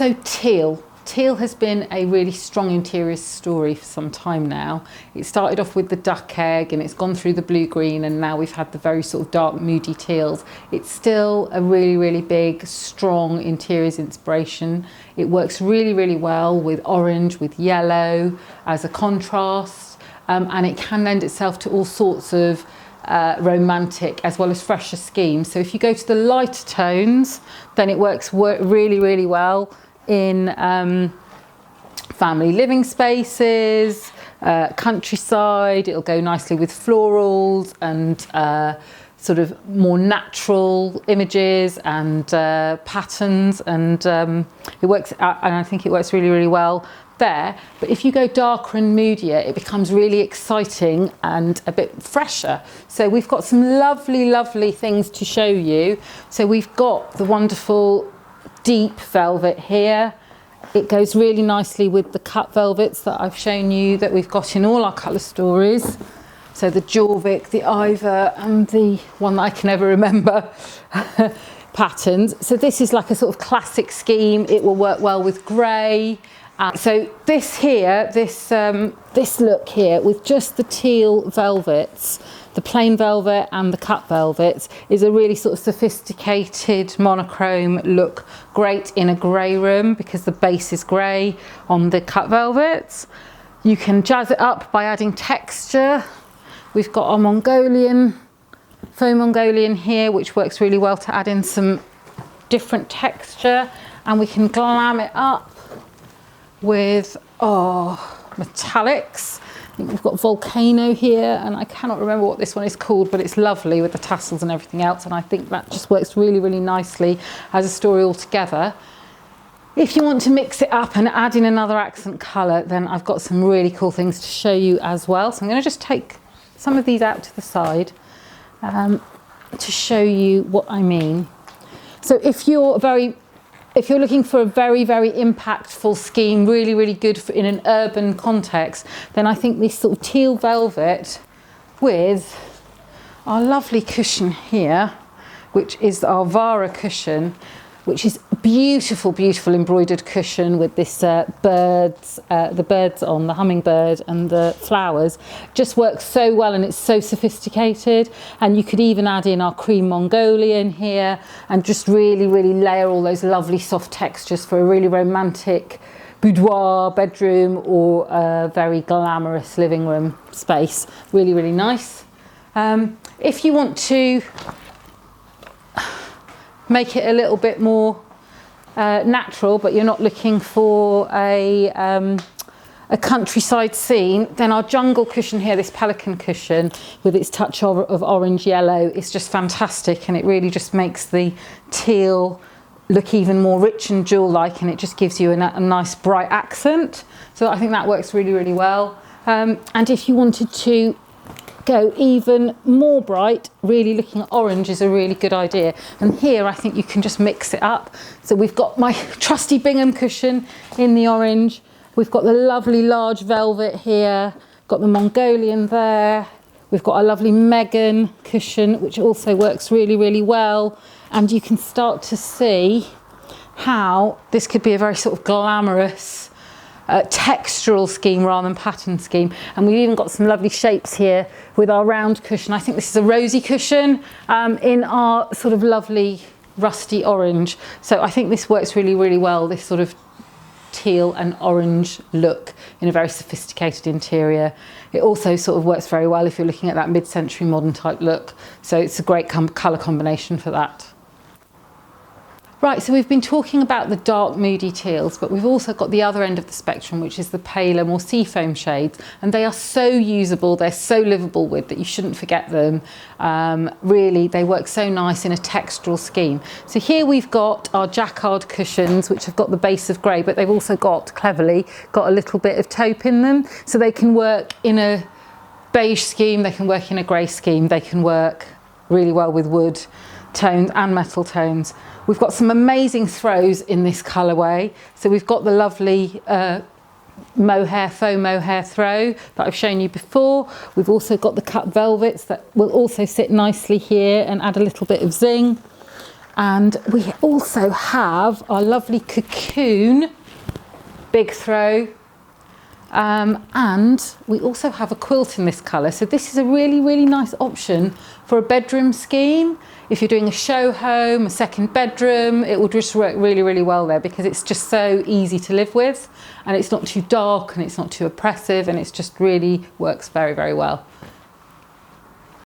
So Teal. Teal has been a really strong interior story for some time now. It started off with the duck egg and it's gone through the blue-green, and now we've had the very sort of dark, moody teals. It's still a really, really big, strong interiors inspiration. It works really, really well with orange, with yellow as a contrast, and it can lend itself to all sorts of romantic as well as fresher schemes. So if you go to the lighter tones, then it works really, really well in family living spaces, countryside. It'll go nicely with florals and sort of more natural images and patterns, and it works, and I think it works really, really well there. But if you go darker and moodier, it becomes really exciting and a bit fresher. So we've got some lovely, lovely things to show you. So we've got the wonderful deep velvet here. It goes really nicely with the cut velvets that I've shown you that we've got in all our colour stories. So the Jorvik, the Iver, and the one that I can never remember patterns. So this is like a sort of classic scheme. It will work well with grey. So this here, this look here with just the teal velvets, the plain velvet and the cut velvets, is a really sort of sophisticated monochrome look. Great in a grey room because the base is grey on the cut velvets. You can jazz it up by adding texture. We've got our Mongolian, faux Mongolian here, which works really well to add in some different texture, and we can glam it up with metallics. I think we've got Volcano here, and I cannot remember what this one is called, but it's lovely with the tassels and everything else, and I think that just works really, really nicely as a story altogether. If you want to mix it up and add in another accent colour, then I've got some really cool things to show you as well. So I'm going to just take some of these out to the side to show you what I mean. So if you're looking for a very, very impactful scheme, really, really good in an urban context, then I think this sort of teal velvet with our lovely cushion here, which is our Vara cushion, which is beautiful, beautiful embroidered cushion with this the birds on, the hummingbird and the flowers, just works so well, and it's so sophisticated. And you could even add in our cream Mongolian here and just really, really layer all those lovely soft textures for a really romantic boudoir, bedroom, or a very glamorous living room space. Really, really nice. If you want to make it a little bit more natural, but you're not looking for a countryside scene, then our jungle cushion here, this pelican cushion with its touch of orange yellow, is just fantastic, and it really just makes the teal look even more rich and jewel-like, and it just gives you a nice bright accent. So I think that works really, really well. And if you wanted to go even more bright, really looking at orange is a really good idea. And here I think you can just mix it up. So we've got my trusty Bingham cushion in the orange. We've got the lovely large velvet here, got the Mongolian there. We've got a lovely Megan cushion, which also works really, really well. And you can start to see how this could be a very sort of glamorous textural scheme rather than pattern scheme. And we've even got some lovely shapes here with our round cushion. I think this is a rosy cushion in our sort of lovely rusty orange. So I think this works really, really well, this sort of teal and orange look in a very sophisticated interior. It also sort of works very well if you're looking at that mid-century modern type look. So it's a great colour combination for that. Right, so we've been talking about the dark, moody teals, but we've also got the other end of the spectrum, which is the paler, more seafoam shades, and they are so usable, they're so livable with, that you shouldn't forget them. Really, they work so nice in a textural scheme. So here we've got our jacquard cushions, which have got the base of grey, but they've also got, cleverly, got a little bit of taupe in them, so they can work in a beige scheme, they can work in a grey scheme, they can work really well with wood tones and metal tones. We've got some amazing throws in this colourway. So we've got the lovely mohair, faux mohair throw that I've shown you before. We've also got the cut velvets that will also sit nicely here and add a little bit of zing. And we also have our lovely cocoon big throw, and we also have a quilt in this colour. So this is a really, really nice option for a bedroom scheme. If you're doing a show home, a second bedroom, it will just work really, really well there because it's just so easy to live with, and it's not too dark and it's not too oppressive, and it's just really works very, very well.